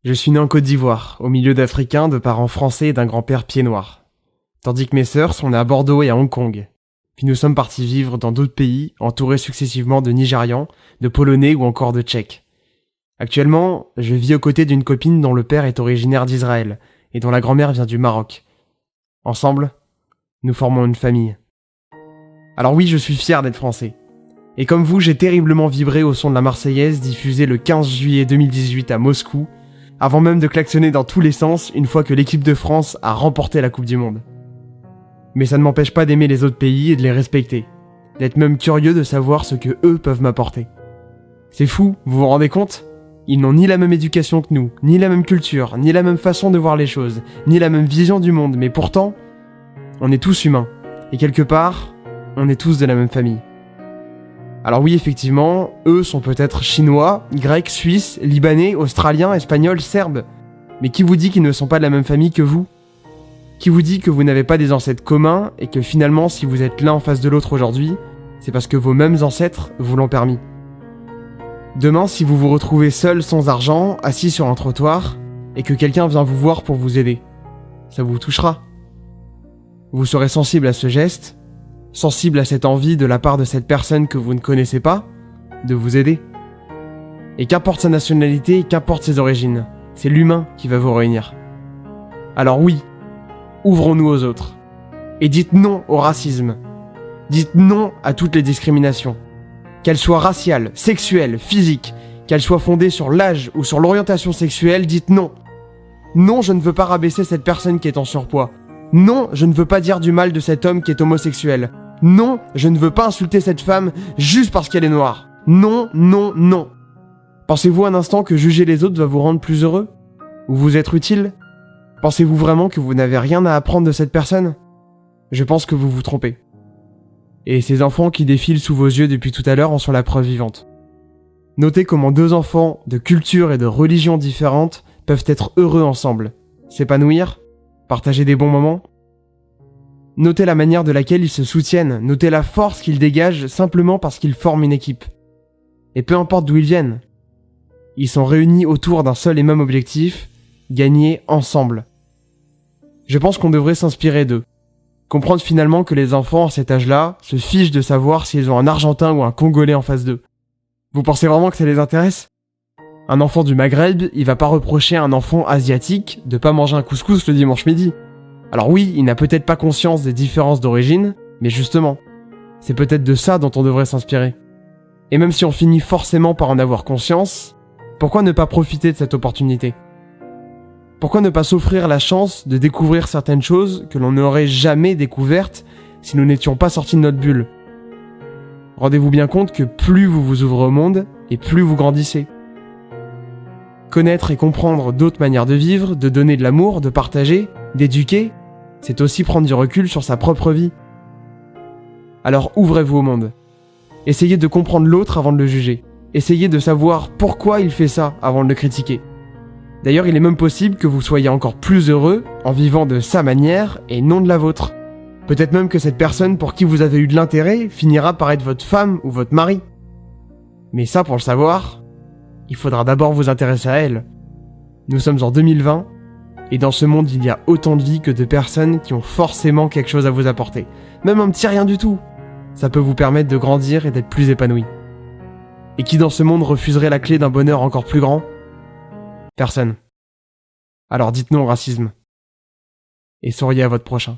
Je suis né en Côte d'Ivoire, au milieu d'Africains, de parents français et d'un grand-père pied noir. Tandis que mes sœurs sont nées à Bordeaux et à Hong Kong. Puis nous sommes partis vivre dans d'autres pays, entourés successivement de Nigérians, de Polonais ou encore de Tchèques. Actuellement, je vis aux côtés d'une copine dont le père est originaire d'Israël et dont la grand-mère vient du Maroc. Ensemble, nous formons une famille. Alors oui, je suis fier d'être français. Et comme vous, j'ai terriblement vibré au son de la Marseillaise diffusée le 15 juillet 2018 à Moscou, avant même de klaxonner dans tous les sens une fois que l'équipe de France a remporté la Coupe du Monde. Mais ça ne m'empêche pas d'aimer les autres pays et de les respecter, d'être même curieux de savoir ce que eux peuvent m'apporter. C'est fou, vous vous rendez compte ? Ils n'ont ni la même éducation que nous, ni la même culture, ni la même façon de voir les choses, ni la même vision du monde, mais pourtant, on est tous humains. Et quelque part, on est tous de la même famille. Alors oui, effectivement, eux sont peut-être chinois, grecs, suisses, libanais, australiens, espagnols, serbes. Mais qui vous dit qu'ils ne sont pas de la même famille que vous ? Qui vous dit que vous n'avez pas des ancêtres communs et que finalement, si vous êtes l'un en face de l'autre aujourd'hui, c'est parce que vos mêmes ancêtres vous l'ont permis ? Demain, si vous vous retrouvez seul sans argent, assis sur un trottoir, et que quelqu'un vient vous voir pour vous aider, ça vous touchera. Vous serez sensible à ce geste, sensible à cette envie de la part de cette personne que vous ne connaissez pas, de vous aider. Et qu'importe sa nationalité et qu'importe ses origines, c'est l'humain qui va vous réunir. Alors oui, ouvrons-nous aux autres. Et dites non au racisme. Dites non à toutes les discriminations. Qu'elles soient raciales, sexuelles, physiques, qu'elles soient fondées sur l'âge ou sur l'orientation sexuelle, dites non. Non, je ne veux pas rabaisser cette personne qui est en surpoids. Non, je ne veux pas dire du mal de cet homme qui est homosexuel. Non, je ne veux pas insulter cette femme juste parce qu'elle est noire. Non, non, non. Pensez-vous un instant que juger les autres va vous rendre plus heureux ? Ou vous être utile ? Pensez-vous vraiment que vous n'avez rien à apprendre de cette personne ? Je pense que vous vous trompez. Et ces enfants qui défilent sous vos yeux depuis tout à l'heure en sont la preuve vivante. Notez comment deux enfants de cultures et de religions différentes peuvent être heureux ensemble, s'épanouir, partager des bons moments. Notez la manière de laquelle ils se soutiennent, notez la force qu'ils dégagent simplement parce qu'ils forment une équipe. Et peu importe d'où ils viennent, ils sont réunis autour d'un seul et même objectif, gagner ensemble. Je pense qu'on devrait s'inspirer d'eux. Comprendre finalement que les enfants à cet âge-là se fichent de savoir s'ils ont un Argentin ou un Congolais en face d'eux. Vous pensez vraiment que ça les intéresse ? Un enfant du Maghreb, il va pas reprocher à un enfant asiatique de pas manger un couscous le dimanche midi. Alors oui, il n'a peut-être pas conscience des différences d'origine, mais justement, c'est peut-être de ça dont on devrait s'inspirer. Et même si on finit forcément par en avoir conscience, pourquoi ne pas profiter de cette opportunité ? Pourquoi ne pas s'offrir la chance de découvrir certaines choses que l'on n'aurait jamais découvertes si nous n'étions pas sortis de notre bulle ? Rendez-vous bien compte que plus vous vous ouvrez au monde, et plus vous grandissez. Connaître et comprendre d'autres manières de vivre, de donner de l'amour, de partager, d'éduquer, c'est aussi prendre du recul sur sa propre vie. Alors ouvrez-vous au monde. Essayez de comprendre l'autre avant de le juger. Essayez de savoir pourquoi il fait ça avant de le critiquer. D'ailleurs, il est même possible que vous soyez encore plus heureux en vivant de sa manière et non de la vôtre. Peut-être même que cette personne pour qui vous avez eu de l'intérêt finira par être votre femme ou votre mari. Mais ça, pour le savoir, il faudra d'abord vous intéresser à elle. Nous sommes en 2020, et dans ce monde, il y a autant de vies que de personnes qui ont forcément quelque chose à vous apporter. Même un petit rien du tout. Ça peut vous permettre de grandir et d'être plus épanoui. Et qui dans ce monde refuserait la clé d'un bonheur encore plus grand ? Personne. Alors dites non au racisme. Et souriez à votre prochain.